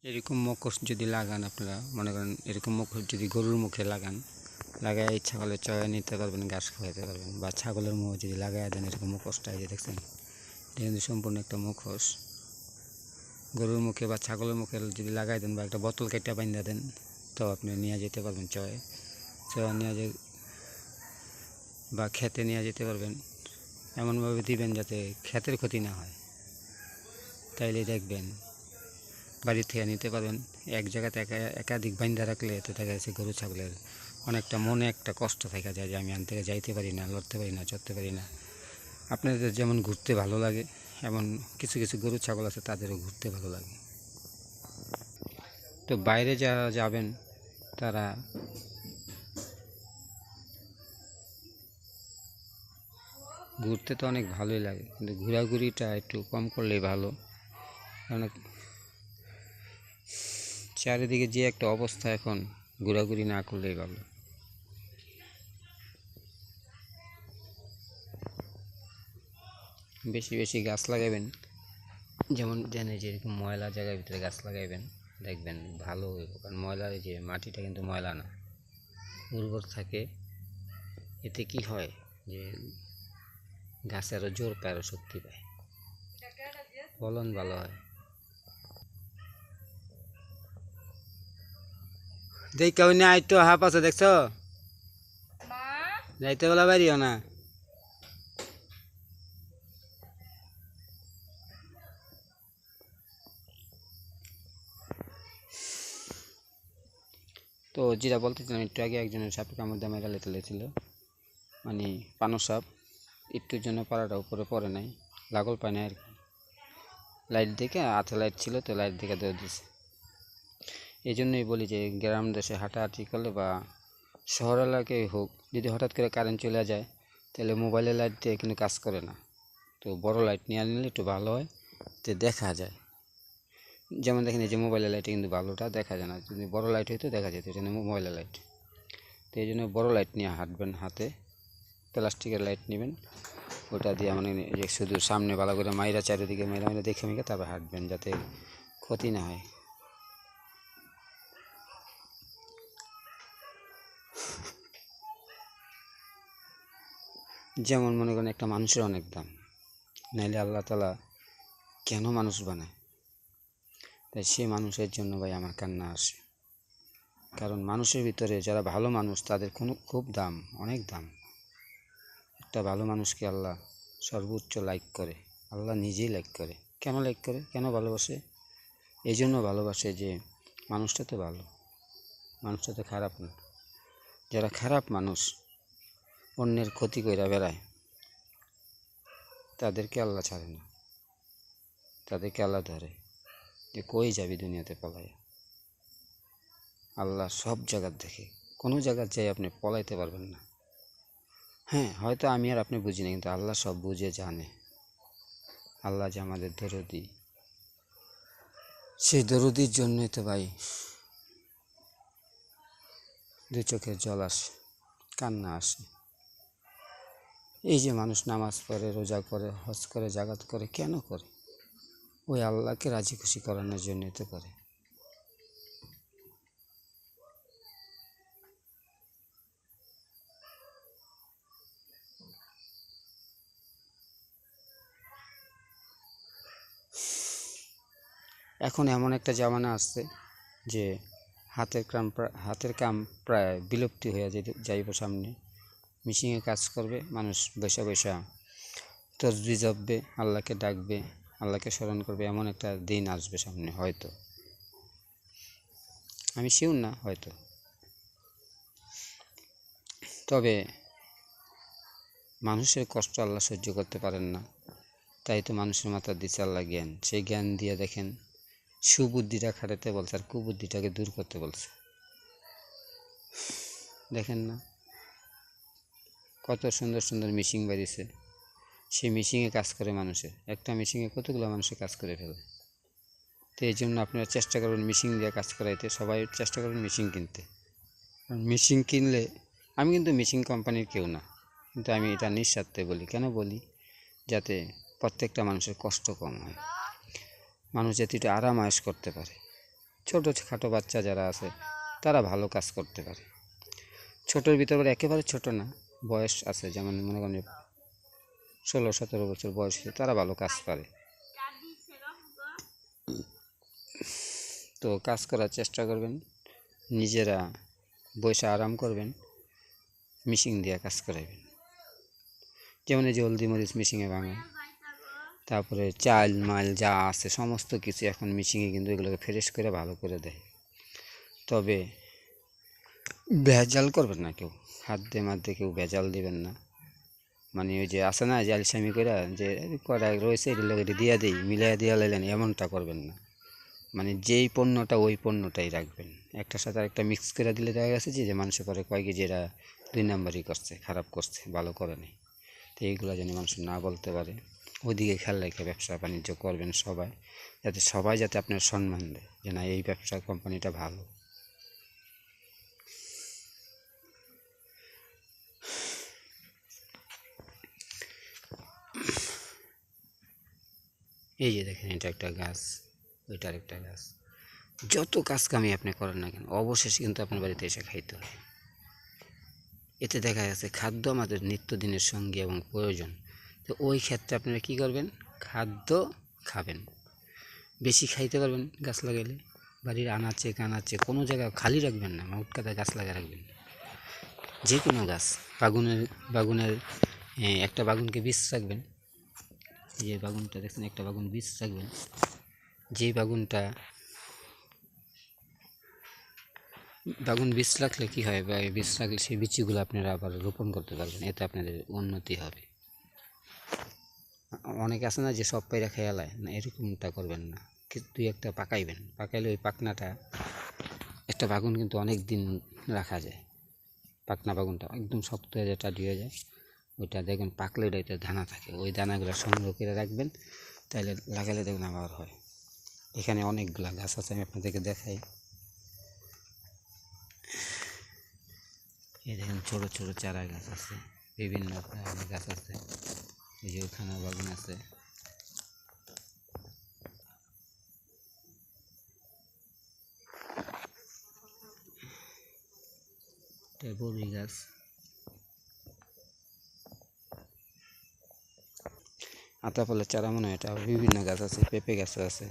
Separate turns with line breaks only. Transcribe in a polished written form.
এরকম মুখোশ যদি লাগান, আপনারা মনে করেন এরকম মুখোশ যদি গরুর মুখে লাগান, লাগাই ছাগলের চয়ে নিতে পারবেন, ঘাস খাওয়াতে পারবেন। বা ছাগলের মুখে যদি লাগাই দেন এরকম মুখোশটা, এই যে দেখছেন, এটা কিন্তু সম্পূর্ণ একটা মুখোশ। গরুর মুখে বা ছাগলের মুখে যদি লাগাই দেন বা একটা বোতল কেটে বাঁধা দেন, তো আপনি নিয়ে যেতে পারবেন চয়ে নিয়ে যে, বা খেতে নিয়ে যেতে পারবেন। এমনভাবে দিবেন যাতে ক্ষেতের ক্ষতি না হয়, তাইলে দেখবেন বাড়ি থেকে নিতে পারবেন। এক জায়গাতে একাধিক বাইন্দা রাখলে তো দেখা যাচ্ছে গরু ছাগলের অনেকটা মনে একটা কষ্ট থাকা যায় যে আমি আন থেকে যাইতে পারি না, লড়তে পারি না, চড়তে পারি না। আপনাদের যেমন ঘুরতে ভালো লাগে, এমন কিছু কিছু গরু ছাগল আছে তাদেরও ঘুরতে ভালো লাগে। তো বাইরে যারা যাবেন তারা ঘুরতে তো অনেক ভালোই লাগে, কিন্তু ঘোরাঘুরিটা একটু কম করলেই ভালো। কারণ চারিদিকে যে একটা অবস্থা, এখন ঘোরাঘুরি না করলেই ভালো। বেশি বেশি গাছ লাগাবেন, যেমন জানে যে এরকম ময়লা জায়গার ভিতরে গাছ লাগাইবেন, দেখবেন ভালো হইব। কারণ ময়লার যে মাটিটা কিন্তু ময়লা না, উর্বর থাকে। এতে কি হয় যে গাছে আরও জোর পায়, আরও শক্তি পায়, ফলন ভালো হয়। দেখ কেউ না আইতো হাফ আছে, দেখছো যাইতে বলা বাড়িও না। তো যেটা বলতেছিলাম, একটু আগে একজনের সাপে কামড় দিয়ে মেরে লেছিল, মানে পানো সাপ। একটুর জন্য পাড়াটা উপরে পড়ে নাই, লাগল পায় না আর কি। লাইট দেখে, হাতে লাইট ছিল তো লাইট দেখে দৌড় দিছে। এই জন্যই বলি যে গ্রাম দেশে হাঁটাহাঁটি করলে বা শহর এলাকায় হোক, যদি হঠাৎ করে কারেন্ট চলে যায় তাহলে মোবাইলের লাইট দিয়ে কিন্তু কাজ করে না। তো বড় লাইট নিয়ে নিলে একটু ভালো হয়, তো দেখা যায়। যেমন দেখেন এই যে মোবাইলের লাইটে কিন্তু ভালোটা দেখা যায় না, যদি বড় লাইট হইতো দেখা যেত। এই জন্য মোবাইলের লাইট, তো এই জন্য বড়ো লাইট নিয়ে হাঁটবেন, হাতে প্লাস্টিকের লাইট নেবেন, ওটা দিয়ে মানে যে শুধু সামনে ভালো করে মাইরা চারিদিকে মেরা মেরা দেখে মেখে তারপর হাঁটবেন, যাতে ক্ষতি না হয়। যেমন মনে করেন একটা মানুষের অনেক দাম, নাইলে আল্লাহ তালা কেন মানুষ বানায়? তাই সে মানুষের জন্য ভাই আমার কান্না আসে। কারণ মানুষের ভিতরে যারা ভালো মানুষ তাদের খুব দাম, অনেক দাম। একটা ভালো মানুষকে আল্লাহ সর্বোচ্চ লাইক করে, আল্লাহ নিজেই লাইক করে। কেন লাইক করে, কেন ভালোবাসে? এই জন্য ভালোবাসে যে মানুষটা তো ভালো, মানুষটা তো খারাপ না। যারা খারাপ মানুষ, অন্যের ক্ষতি কইরা বেড়ায়, তাদেরকে আল্লাহ ছাড়ে না, তাদেরকে আল্লাহ ধরে যে কই যাবি দুনিয়াতে পলায়। আল্লাহ সব জায়গার দেখে, কোনো জায়গার যাই আপনি পলাইতে পারবেন না। হ্যাঁ, হয়তো আমি আর আপনি বুঝি না, কিন্তু আল্লাহ সব বুঝে জানে। আল্লাহ যে আমাদের দরদি, সেই দরদির জন্যই তো ভাই দুই চোখের জল আসে, কান্না আসে। এই যে মানুষ নামাজ পড়ে, রোজা করে, হজ করে, জাকাত করে, কেন করে? ওই আল্লাহকে রাজি খুশি করানোর জন্যই তো করে। এখন এমন একটা জামানা আসছে যে হাতের কাম প্রায় বিলুপ্তি হয়ে যাইব সামনে। মেশিনে কাজ করবে, মানুষ বসে বসে তসবিহ জপবে, আল্লাহকে ডাকবে, আল্লাহকে স্মরণ করবে। এমন একটা দিন আসবে সামনে, হয়তো, আমি শিওর না, হয়তো। তবে মানুষের কষ্ট আল্লাহ সহ্য করতে পারেন না, তাই তো মানুষের মাথায় দিচ্ছে আল্লাহ জ্ঞান। সেই জ্ঞান দিয়ে দেখেন সুবুদ্ধিটা খাটাতে বলছে আর কুবুদ্ধিটাকে দূর করতে বলছে। দেখেন না কত সুন্দর সুন্দর মেশিন বেরিয়েছে, সেই মেশিনে কাজ করে মানুষের, একটা মেশিনে কতগুলো মানুষের কাজ করে ফেলে। তো এই জন্য আপনারা চেষ্টা করবেন মেশিন দিয়ে কাজ করাইতে, সবাই চেষ্টা করবেন মেশিন কিনতে। মেশিন কিনলে, আমি কিন্তু মেশিন কোম্পানির কেউ না, কিন্তু আমি এটা নিঃস্বার্থে বলি। কেন বলি? যাতে প্রত্যেকটা মানুষের কষ্ট কম হয়, মানুষ যাতে একটু আরাম আয়েশ করতে পারে। ছোটো খাটো বাচ্চা যারা আছে তারা ভালো কাজ করতে পারে। ছোটোর ভিতরে একেবারে ছোট না, বয়স আছে, যেমন মনে করেন 16-17 বছর বয়স, তারা ভালো কাজ পারে। তো কাজ করার চেষ্টা করবেন, নিজেরা বসে আরাম করবেন, মেশিন দিয়ে কাজ করাবেন। যেমন এই যে হলদি মরিচ মেশিনে ভাঙে, তারপরে চাল মাল যা আছে সমস্ত কিছু এখন মেশিনে কিন্তু এগুলোকে ফ্রেশ করে ভালো করে দেয়। তবে ভেজাল করবেন না কেউ, খাদ্যে মাধ্যে কেউ ভেজাল দেবেন না। মানে ওই যে আসে না যে আলসামি করে যে করা রয়েছে এটি দিয়ে দিই মিলিয়ে দিয়ে লাইলেন, এমনটা করবেন না। মানে যেই পণ্যটা ওই পণ্যটাই রাখবেন, একটার সাথে একটা মিক্স করে দিলে দেখা গেছে যে মানুষ পরে কয় কেজি এরা 2 নাম্বারই করছে, খারাপ করছে, ভালো করে নেই। তো এইগুলো যেন মানুষ না বলতে পারে, ওইদিকে খেয়াল রেখে ব্যবসা বাণিজ্য করবেন সবাই, যাতে আপনার সম্মান দেয় যে না এই ব্যবসা কোম্পানিটা ভালো। এই যে দেখেন, এটা একটা গাছ, ওইটার একটা গাছ। যত কাজ কামি আপনি করেন না কেন, অবশেষে কিন্তু আপনার বাড়িতে এসে খাইতে হয়। এতে দেখা যাচ্ছে খাদ্য আমাদের নিত্যদিনের সঙ্গী এবং প্রয়োজন। তো ওই ক্ষেত্রে আপনারা কী করবেন, খাদ্য খাবেন, বেশি খাইতে পারবেন গাছ লাগাইলে। বাড়ির আনাচে কানাচে কোনো জায়গা খালি রাখবেন না, মোট কথা গাছ লাগিয়ে রাখবেন। যে কোনো গাছ, বাগুনের একটা বাগুনকে বীজ রাখবেন। এই যে বাগুনটা দেখছেন, একটা বাগুন বীজ রাখবেন। যে বাগুন বীজ রাখলে কী হয়, বা বীজ রাখলে সেই বীজগুলো আপনারা আবার রোপণ করতে পারবেন, এতে আপনাদের উন্নতি হবে। অনেকে আছে না যে সব পায়রা খেয়ালায় না, এরকমটা করবেন না। দুই একটা পাকাইবেন, পাকাইলে ওই পাকনাটা, একটা বাগুন কিন্তু অনেক দিন রাখা যায়। পাকনা বাগুনটা একদম শক্ত হয়ে যায়, টাডি হয়ে যায়, ওইটা দেখবেন পাকলে ওইটা দানা থাকে, ওই দানাগুলো সংগ্রহ করে রাখবেন, তাহলে লাগালে দেখবেন আবার হয়। এখানে অনেকগুলা গাছ আছে, আমি আপনাদেরকে দেখাই। এই দেখেন ছোটো ছোটো চারা গাছ আছে, বিভিন্ন ধরনের গাছ আছে। এই যে ওখানে বাগান আছে, বড়ি গাছ। আতা ফলের চারা মনে হয়, এটা বিভিন্ন গাছ আছে, পেঁপে গাছ আছে।